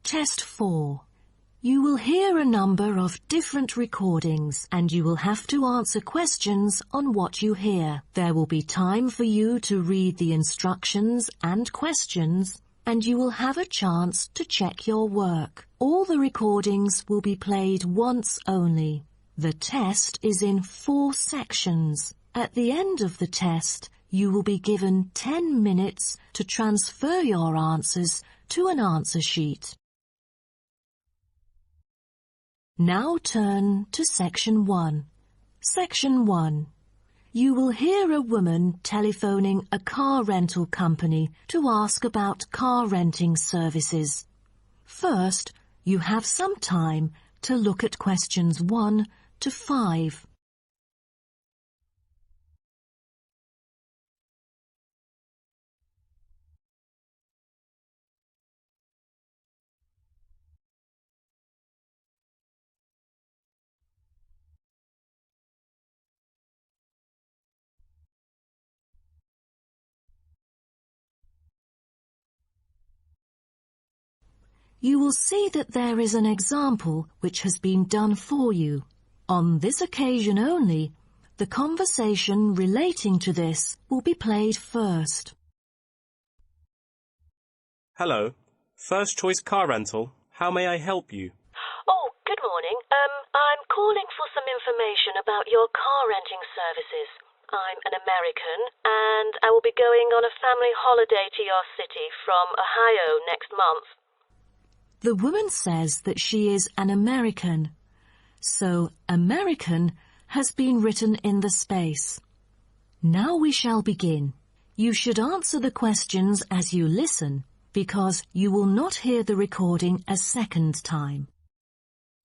Test 4. You will hear a number of different recordings and you will have to answer questions on what you hear. There will be time for you to read the instructions and questions, and you will have a chance to check your work. All the recordings will be played once only. The test is in 4 sections. At the end of the test, you will be given 10 minutes to transfer your answers to an answer sheet. Now turn to Section 1. Section 1. You will hear a woman telephoning a car rental company to ask about car renting services. First, you have some time to look at questions 1 to 5. You will see that there is an example which has been done for you. On this occasion only, the conversation relating to this will be played first. Hello. First choice car rental. How may I help you? Oh, good morning. I'm calling for some information about your car renting services. I'm an American and I will be going on a family holiday to your city from Ohio next month. The woman says that she is an American, so American has been written in the space. Now we shall begin. You should answer the questions as you listen, because you will not hear the recording a second time.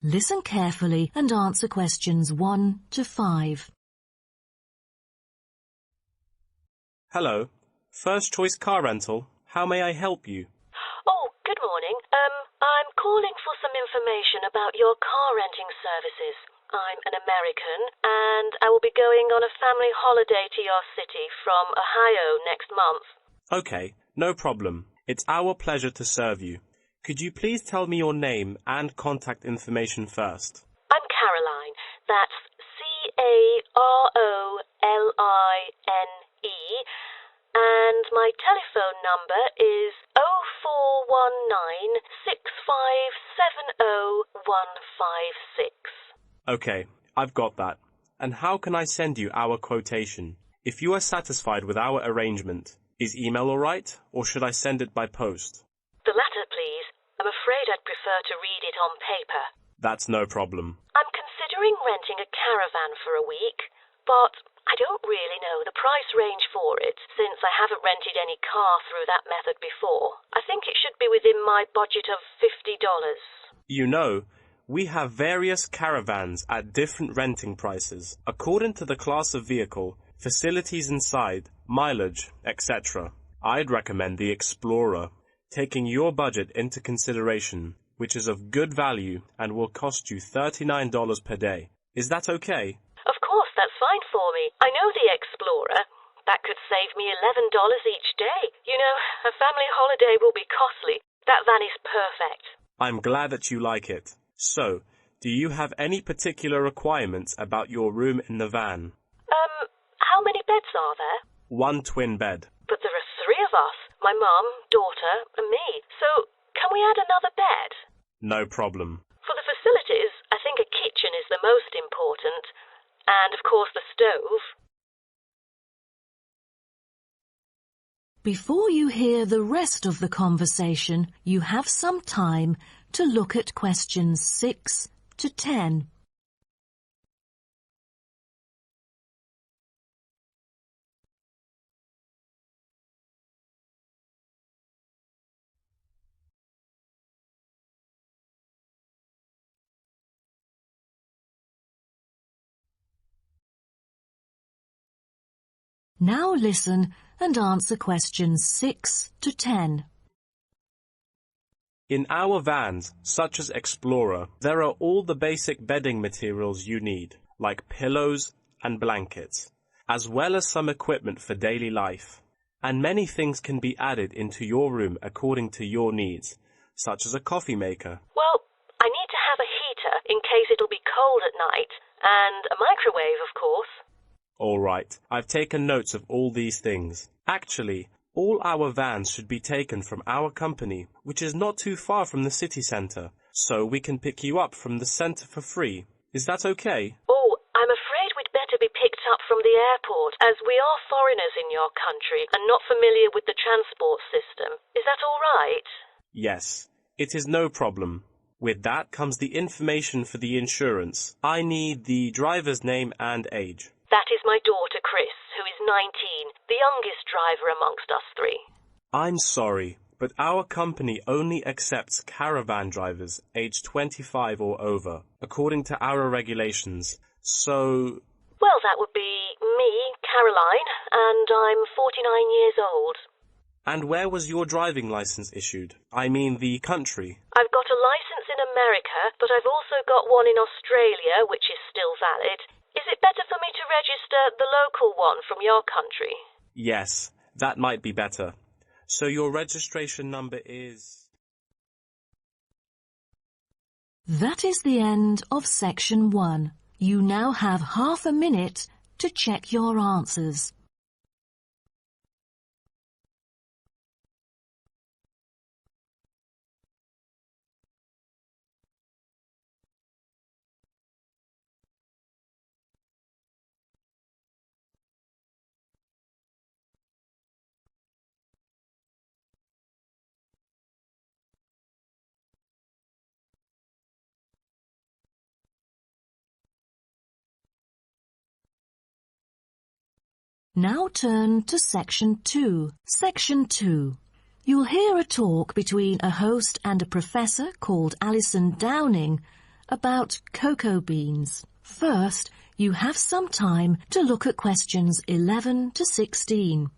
Listen carefully and answer questions 1 to 5. Hello. First choice car rental. How may I help you? Oh, good morning. I'm calling for some information about your car renting services. I'm an American and I will be going on a family holiday to your city from Ohio next month. Okay, no problem. It's our pleasure to serve you. Could you please tell me your name and contact information first? I'm Caroline. That's Caroline. And my telephone number is 0419-6570-156. Okay, I've got that. And how can I send you our quotation? If you are satisfied with our arrangement, is email all right, or should I send it by post? The latter, please. I'm afraid I'd prefer to read it on paper. That's no problem. I'm considering renting a caravan for a week, but I don't really know the price range for it, since I haven't rented any car through that method before. I think it should be within my budget of $50. You know, we have various caravans at different renting prices, according to the class of vehicle, facilities inside, mileage, etc. I'd recommend the Explorer, taking your budget into consideration, which is of good value and will cost you $39 per day. Is that okay? Of course, that's fine for me. I know the Explorer. That could save me $11 each day. You know, a family holiday will be costly. That van is perfect. I'm glad that you like it. So, do you have any particular requirements about your room in the van? How many beds are there? 1 twin bed. But there are 3 of us. My mum, daughter, and me. So, can we add another bed? No problem. For the facilities, I think a kitchen is the most important. And, of course, the stove. Before you hear the rest of the conversation, you have some time to look at questions 6 to 10. Now listen and answer questions 6 to 10. In our vans, such as Explorer, there are all the basic bedding materials you need, like pillows and blankets, as well as some equipment for daily life. And many things can be added into your room according to your needs, such as a coffee maker. Well, I need to have a heater in case it'll be cold at night, and a microwave, of course. All right, I've taken notes of all these things. Actually, all our vans should be taken from our company, which is not too far from the city centre, so we can pick you up from the centre for free. Is that okay? Oh, I'm afraid we'd better be picked up from the airport, as we are foreigners in your country and not familiar with the transport system. Is that all right? Yes, it is no problem. With that comes the information for the insurance. I need the driver's name and age. That is my daughter, Chris, who is 19, the youngest driver amongst us three. I'm sorry, but our company only accepts caravan drivers aged 25 or over, according to our regulations. So... Well, that would be me, Caroline, and I'm 49 years old. And where was your driving license issued? I mean the country. I've got a license in America, but I've also got one in Australia, which is still valid. Is it better for me to register the local one from your country? Yes, that might be better. So your registration number is... That is the end of section 1. You now have half a minute to check your answers. Now turn to Section 2. Section 2. You'll hear a talk between a host and a professor called Alison Downing about cocoa beans. First, you have some time to look at questions 11 to 16.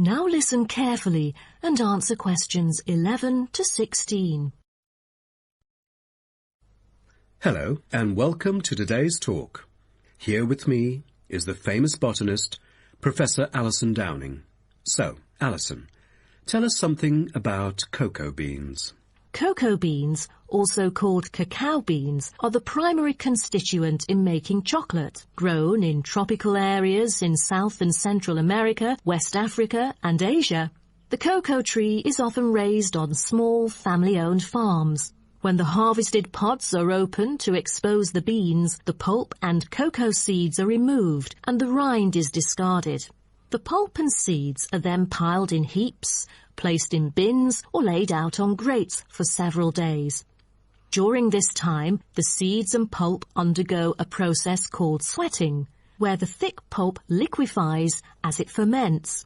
Now listen carefully and answer questions 11 to 16. Hello and welcome to today's talk. Here with me is the famous botanist, Professor Alison Downing. So, Alison, tell us something about cocoa beans. Cocoa beans, also called cacao beans, are the primary constituent in making chocolate, grown in tropical areas in South and Central America, West Africa and Asia. The cocoa tree is often raised on small family-owned farms. When the harvested pods are opened to expose the beans, the pulp and cocoa seeds are removed and the rind is discarded. The pulp and seeds are then piled in heaps, placed in bins or laid out on grates for several days. During this time, the seeds and pulp undergo a process called sweating, where the thick pulp liquefies as it ferments.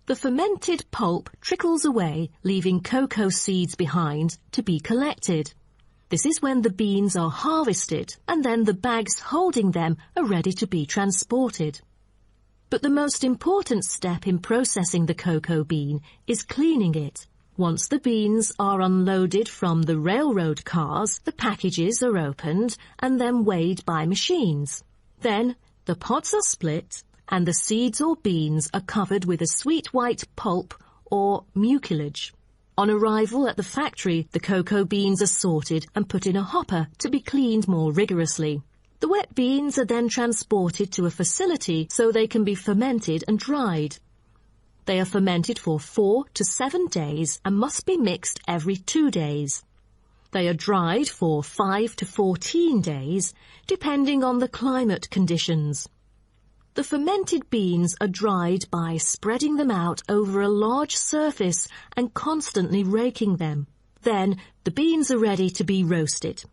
The fermented pulp trickles away, leaving cocoa seeds behind to be collected. This is when the beans are harvested, and then the bags holding them are ready to be transported. But the most important step in processing the cocoa bean is cleaning it. Once the beans are unloaded from the railroad cars, the packages are opened and then weighed by machines. Then the pods are split and the seeds or beans are covered with a sweet white pulp or mucilage. On arrival at the factory, the cocoa beans are sorted and put in a hopper to be cleaned more rigorously. The wet beans are then transported to a facility so they can be fermented and dried. They are fermented for 4 to 7 days and must be mixed every 2 days. They are dried for 5 to 14 days, depending on the climate conditions. The fermented beans are dried by spreading them out over a large surface and constantly raking them. Then the beans are ready to be roasted.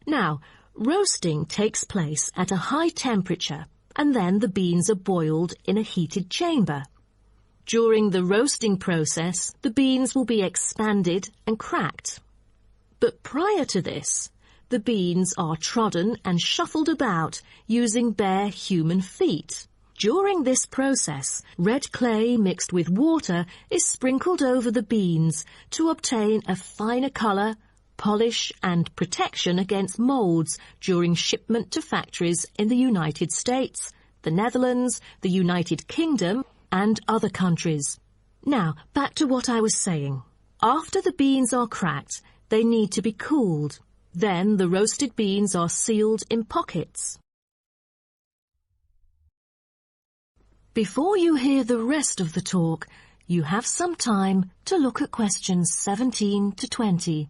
Now, roasting takes place at a high temperature, and then the beans are boiled in a heated chamber. During the roasting process, the beans will be expanded and cracked. But prior to this, the beans are trodden and shuffled about using bare human feet. During this process, red clay mixed with water is sprinkled over the beans to obtain a finer colour, polish and protection against moulds during shipment to factories in the United States, the Netherlands, the United Kingdom and other countries. Now, back to what I was saying. After the beans are cracked, they need to be cooled. Then the roasted beans are sealed in pockets. Before you hear the rest of the talk, you have some time to look at questions 17 to 20.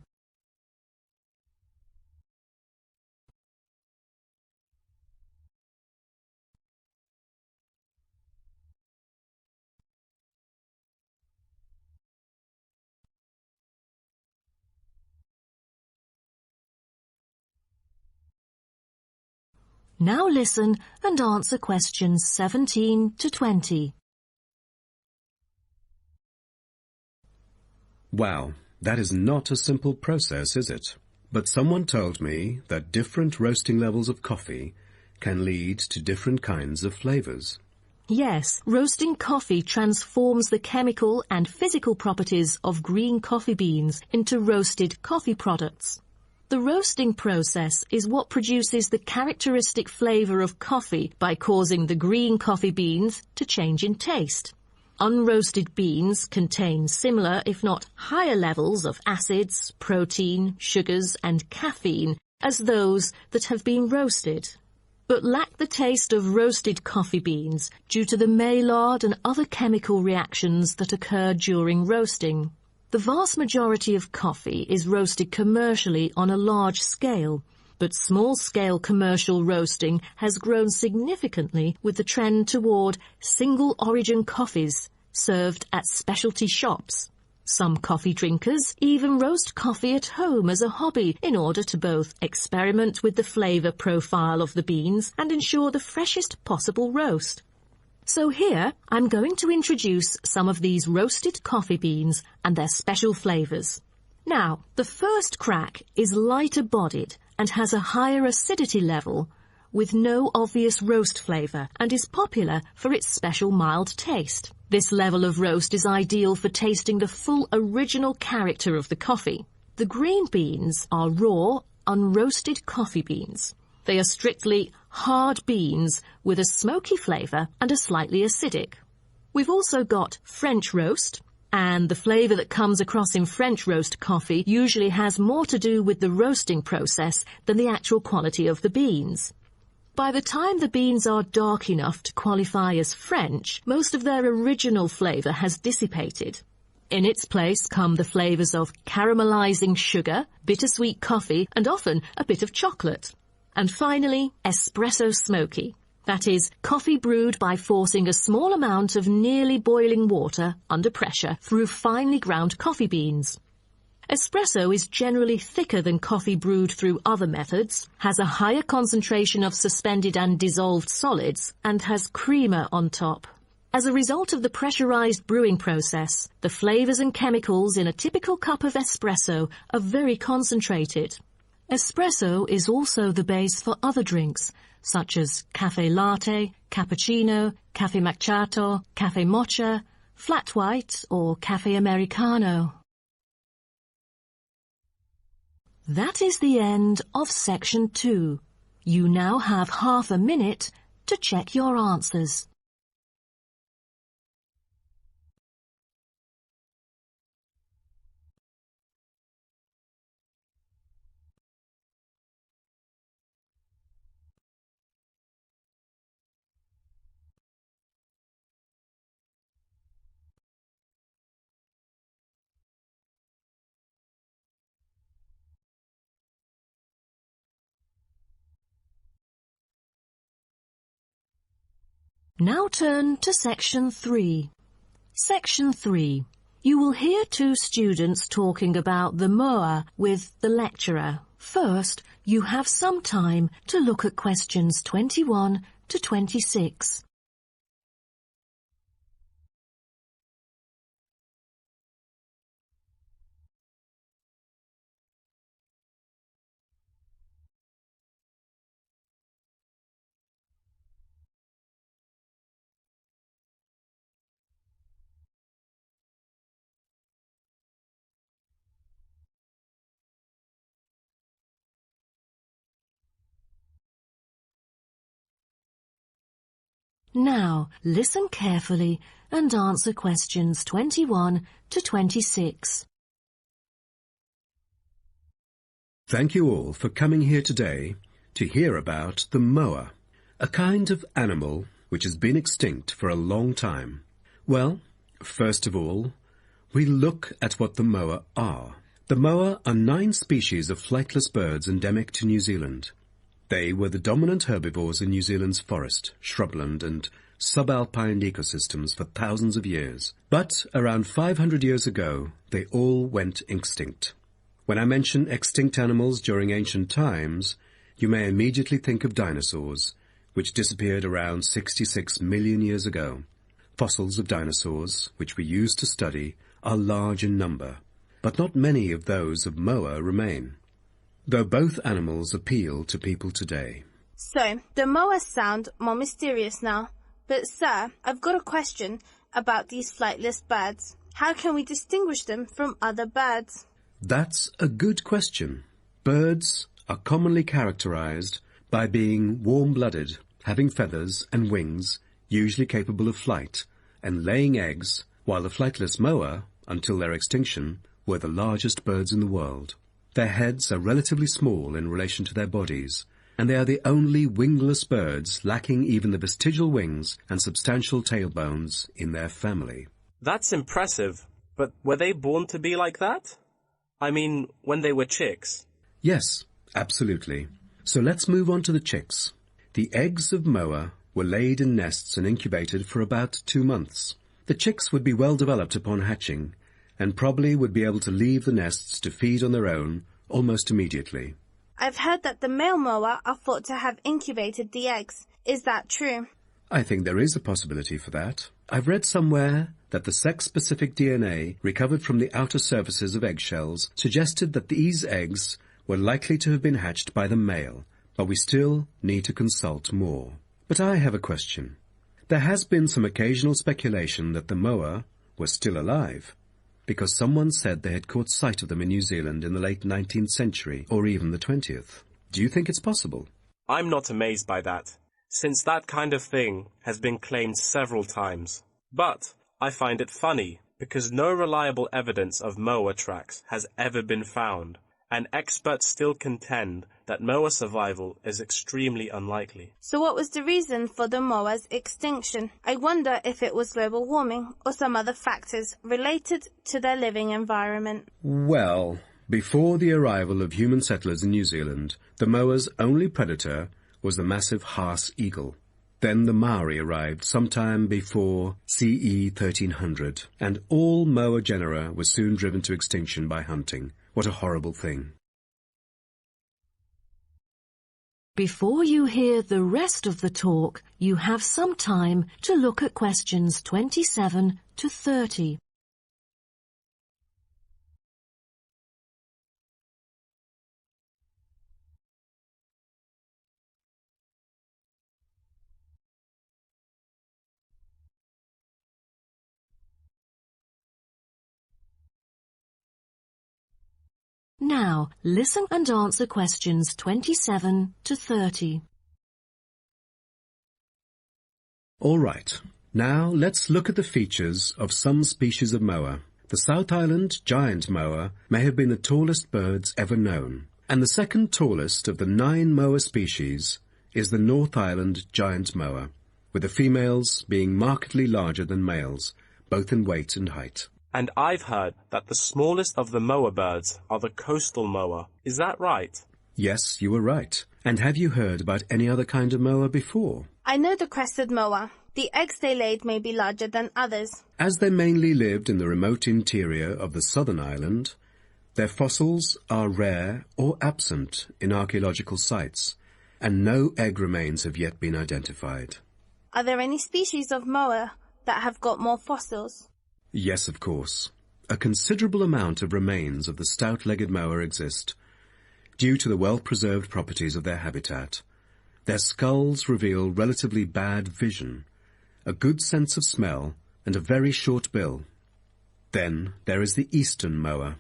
Now listen and answer questions 17 to 20. Wow, that is not a simple process, is it? But someone told me that different roasting levels of coffee can lead to different kinds of flavours. Yes, roasting coffee transforms the chemical and physical properties of green coffee beans into roasted coffee products. The roasting process is what produces the characteristic flavour of coffee by causing the green coffee beans to change in taste. Unroasted beans contain similar, if not higher levels of acids, protein, sugars and caffeine as those that have been roasted, but lack the taste of roasted coffee beans due to the Maillard and other chemical reactions that occur during roasting. The vast majority of coffee is roasted commercially on a large scale, but small-scale commercial roasting has grown significantly with the trend toward single-origin coffees served at specialty shops. Some coffee drinkers even roast coffee at home as a hobby in order to both experiment with the flavour profile of the beans and ensure the freshest possible roast. So here, I'm going to introduce some of these roasted coffee beans and their special flavours. Now, the first crack is lighter bodied and has a higher acidity level with no obvious roast flavour and is popular for its special mild taste. This level of roast is ideal for tasting the full original character of the coffee. The green beans are raw, unroasted coffee beans. They are strictly hard beans with a smoky flavour and are slightly acidic. We've also got French roast, and the flavour that comes across in French roast coffee usually has more to do with the roasting process than the actual quality of the beans. By the time the beans are dark enough to qualify as French, most of their original flavour has dissipated. In its place come the flavours of caramelising sugar, bittersweet coffee, and often a bit of chocolate. And finally, espresso smoky. That is, coffee brewed by forcing a small amount of nearly boiling water under pressure through finely ground coffee beans. Espresso is generally thicker than coffee brewed through other methods, has a higher concentration of suspended and dissolved solids, and has creamer on top. As a result of the pressurized brewing process, the flavours and chemicals in a typical cup of espresso are very concentrated. Espresso is also the base for other drinks, such as cafe latte, cappuccino, cafe macchiato, cafe mocha, flat white or cafe americano. That is the end of section 2. You now have half a minute to check your answers. Now turn to section 3. Section 3. You will hear two students talking about the moa with the lecturer. First, you have some time to look at questions 21 to 26. Now, listen carefully and answer questions 21 to 26. Thank you all for coming here today to hear about the moa, a kind of animal which has been extinct for a long time. Well, first of all, we look at what the moa are. The moa are 9 species of flightless birds endemic to New Zealand. They were the dominant herbivores in New Zealand's forest, shrubland and subalpine ecosystems for thousands of years. But around 500 years ago, they all went extinct. When I mention extinct animals during ancient times, you may immediately think of dinosaurs, which disappeared around 66 million years ago. Fossils of dinosaurs, which we use to study, are large in number, but not many of those of moa remain, though both animals appeal to people today. So, the moas sound more mysterious now. But sir, I've got a question about these flightless birds. How can we distinguish them from other birds? That's a good question. Birds are commonly characterized by being warm-blooded, having feathers and wings, usually capable of flight, and laying eggs, while the flightless moa, until their extinction, were the largest birds in the world. Their heads are relatively small in relation to their bodies, and they are the only wingless birds lacking even the vestigial wings and substantial tailbones in their family. That's impressive, but were they born to be like that? I mean, when they were chicks. Yes, absolutely. So let's move on to the chicks. The eggs of moa were laid in nests and incubated for about 2 months. The chicks would be well developed upon hatching, and probably would be able to leave the nests to feed on their own almost immediately. I've heard that the male moa are thought to have incubated the eggs. Is that true? I think there is a possibility for that. I've read somewhere that the sex-specific DNA recovered from the outer surfaces of eggshells suggested that these eggs were likely to have been hatched by the male, but we still need to consult more. But I have a question. There has been some occasional speculation that the moa were still alive, because someone said they had caught sight of them in New Zealand in the late 19th century, or even the 20th. Do you think it's possible? I'm not amazed by that, since that kind of thing has been claimed several times. But I find it funny, because no reliable evidence of moa tracks has ever been found, and experts still contend that moa survival is extremely unlikely. So what was the reason for the moa's extinction? I wonder if it was global warming or some other factors related to their living environment. Well, before the arrival of human settlers in New Zealand, the moa's only predator was the massive Haas eagle. Then the Maori arrived sometime before CE 1300, and all moa genera were soon driven to extinction by hunting. What a horrible thing. Before you hear the rest of the talk, you have some time to look at questions 27 to 30. Now, listen and answer questions 27 to 30. All right. Now let's look at the features of some species of moa. The South Island giant moa may have been the tallest birds ever known, and the second tallest of the 9 moa species is the North Island giant moa, with the females being markedly larger than males, both in weight and height. And I've heard that the smallest of the moa birds are the coastal moa. Is that right? Yes, you were right. And have you heard about any other kind of moa before? I know the crested moa. The eggs they laid may be larger than others. As they mainly lived in the remote interior of the southern island, their fossils are rare or absent in archaeological sites, and no egg remains have yet been identified. Are there any species of moa that have got more fossils? Yes, of course. A considerable amount of remains of the stout-legged moa exist, due to the well-preserved properties of their habitat. Their skulls reveal relatively bad vision, a good sense of smell, and a very short bill. Then there is the eastern moa.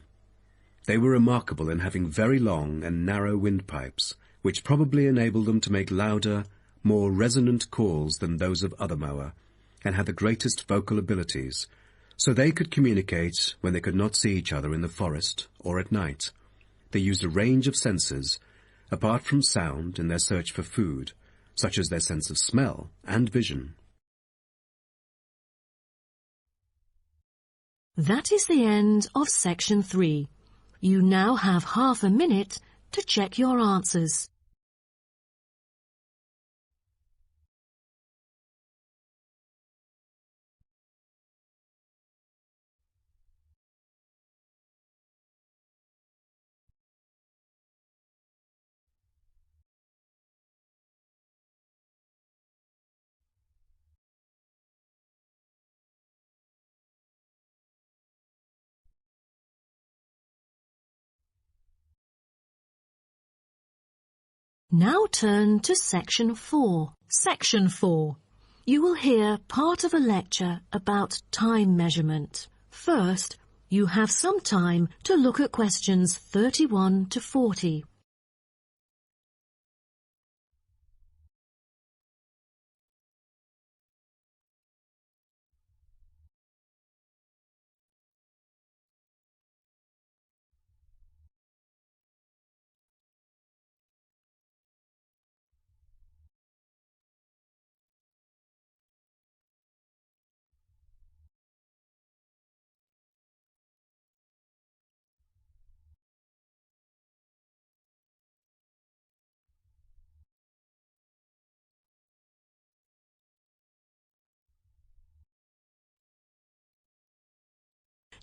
They were remarkable in having very long and narrow windpipes, which probably enabled them to make louder, more resonant calls than those of other moa, and had the greatest vocal abilities, so they could communicate when they could not see each other in the forest or at night. They used a range of senses, apart from sound, in their search for food, such as their sense of smell and vision. That is the end of section 3. You now have half a minute to check your answers. Now turn to section 4. Section 4. You will hear part of a lecture about time measurement. First, you have some time to look at questions 31 to 40.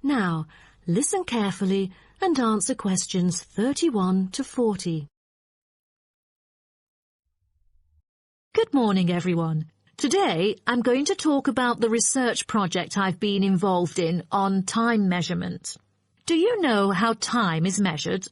Now, listen carefully and answer questions 31 to 40. Good morning, everyone. Today, I'm going to talk about the research project I've been involved in on time measurement. Do you know how time is measured?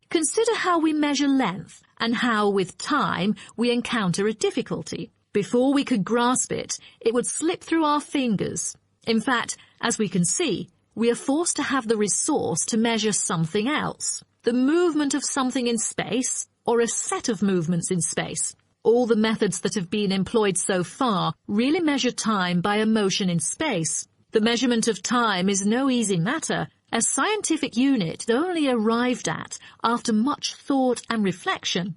Consider how we measure length and how, with time, we encounter a difficulty. Before we could grasp it, it would slip through our fingers. In fact, as we can see, we are forced to have the resource to measure something else, the movement of something in space or a set of movements in space. All the methods that have been employed so far really measure time by a motion in space. The measurement of time is no easy matter, a scientific unit only arrived at after much thought and reflection.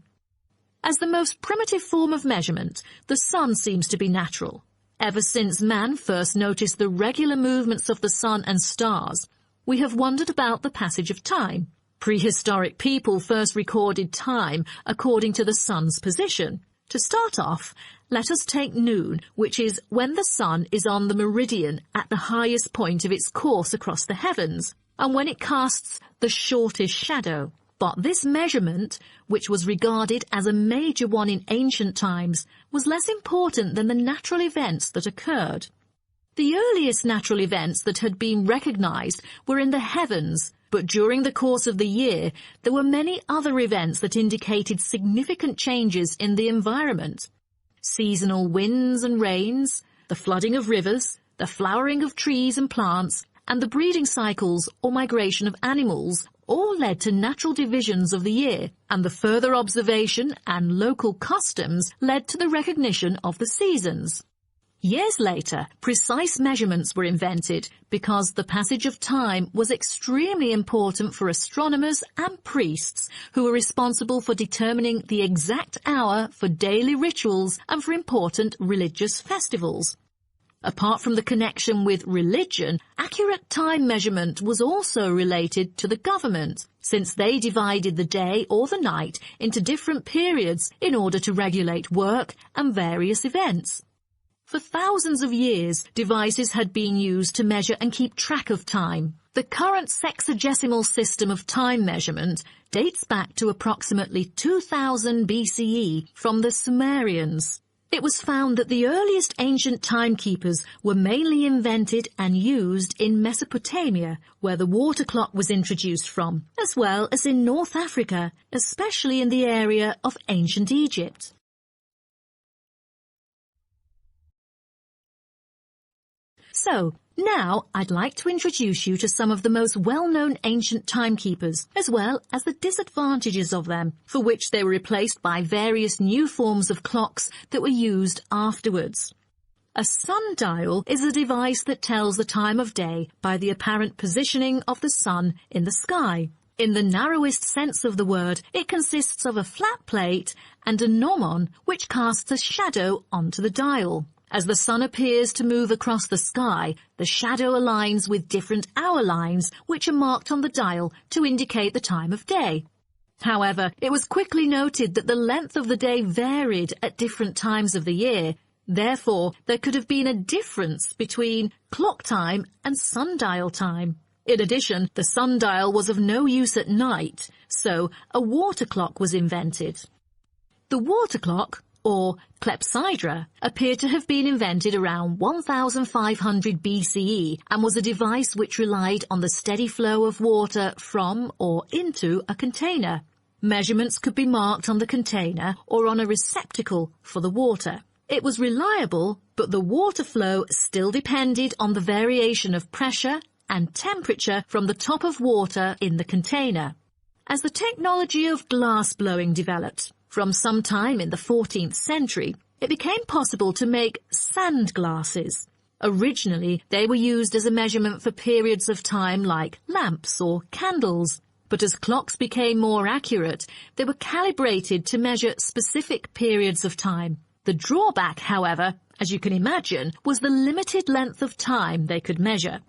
As the most primitive form of measurement, the sun seems to be natural. Ever since man first noticed the regular movements of the sun and stars, we have wondered about the passage of time. Prehistoric people first recorded time according to the sun's position. To start off, let us take noon, which is when the sun is on the meridian at the highest point of its course across the heavens, and when it casts the shortest shadow. But this measurement, which was regarded as a major one in ancient times, was less important than the natural events that occurred. The earliest natural events that had been recognized were in the heavens, but during the course of the year there were many other events that indicated significant changes in the environment. Seasonal winds and rains, the flooding of rivers, the flowering of trees and plants, and the breeding cycles or migration of animals all led to natural divisions of the year, and the further observation and local customs led to the recognition of the seasons. Years later, precise measurements were invented because the passage of time was extremely important for astronomers and priests who were responsible for determining the exact hour for daily rituals and for important religious festivals. Apart from the connection with religion, accurate time measurement was also related to the government, since they divided the day or the night into different periods in order to regulate work and various events. For thousands of years, devices had been used to measure and keep track of time. The current sexagesimal system of time measurement dates back to approximately 2000 BCE from the Sumerians. It was found that the earliest ancient timekeepers were mainly invented and used in Mesopotamia, where the water clock was introduced from, as well as in North Africa, especially in the area of ancient Egypt. So, now I'd like to introduce you to some of the most well-known ancient timekeepers, as well as the disadvantages of them, for which they were replaced by various new forms of clocks that were used afterwards. A sundial is a device that tells the time of day by the apparent positioning of the sun in the sky. In the narrowest sense of the word, it consists of a flat plate and a gnomon which casts a shadow onto the dial. As the sun appears to move across the sky, the shadow aligns with different hour lines which are marked on the dial to indicate the time of day. However, it was quickly noted that the length of the day varied at different times of the year. Therefore, there could have been a difference between clock time and sundial time. In addition, the sundial was of no use at night, so a water clock was invented. The water clock, or clepsydra, appeared to have been invented around 1500 BCE and was a device which relied on the steady flow of water from or into a container. Measurements could be marked on the container or on a receptacle for the water. It was reliable, but the water flow still depended on the variation of pressure and temperature from the top of water in the container. As the technology of glass blowing developed, from some time in the 14th century, it became possible to make sand glasses. Originally, they were used as a measurement for periods of time like lamps or candles. But as clocks became more accurate, they were calibrated to measure specific periods of time. The drawback, however, as you can imagine, was the limited length of time they could measure.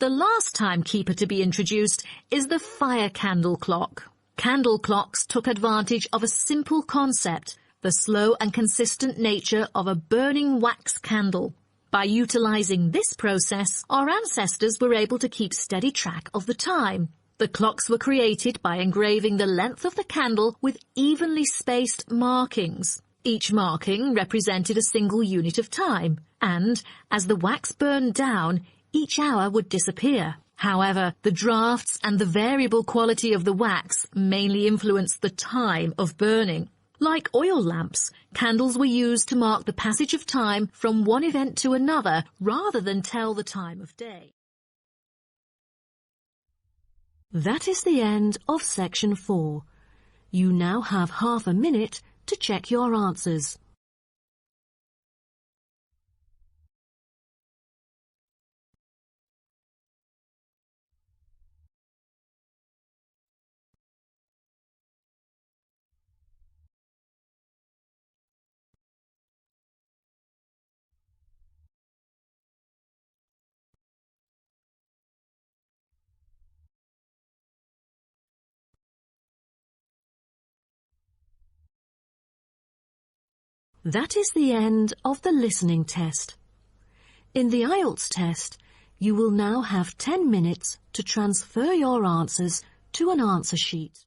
The last timekeeper to be introduced is the fire candle clock. Candle clocks took advantage of a simple concept, the slow and consistent nature of a burning wax candle. By utilizing this process, our ancestors were able to keep steady track of the time. The clocks were created by engraving the length of the candle with evenly spaced markings. Each marking represented a single unit of time, and as the wax burned down, each hour would disappear. However, the drafts and the variable quality of the wax mainly influenced the time of burning. Like oil lamps, candles were used to mark the passage of time from one event to another rather than tell the time of day. That is the end of section 4. You now have half a minute to check your answers. That is the end of the listening test. In the IELTS test, you will now have 10 minutes to transfer your answers to an answer sheet.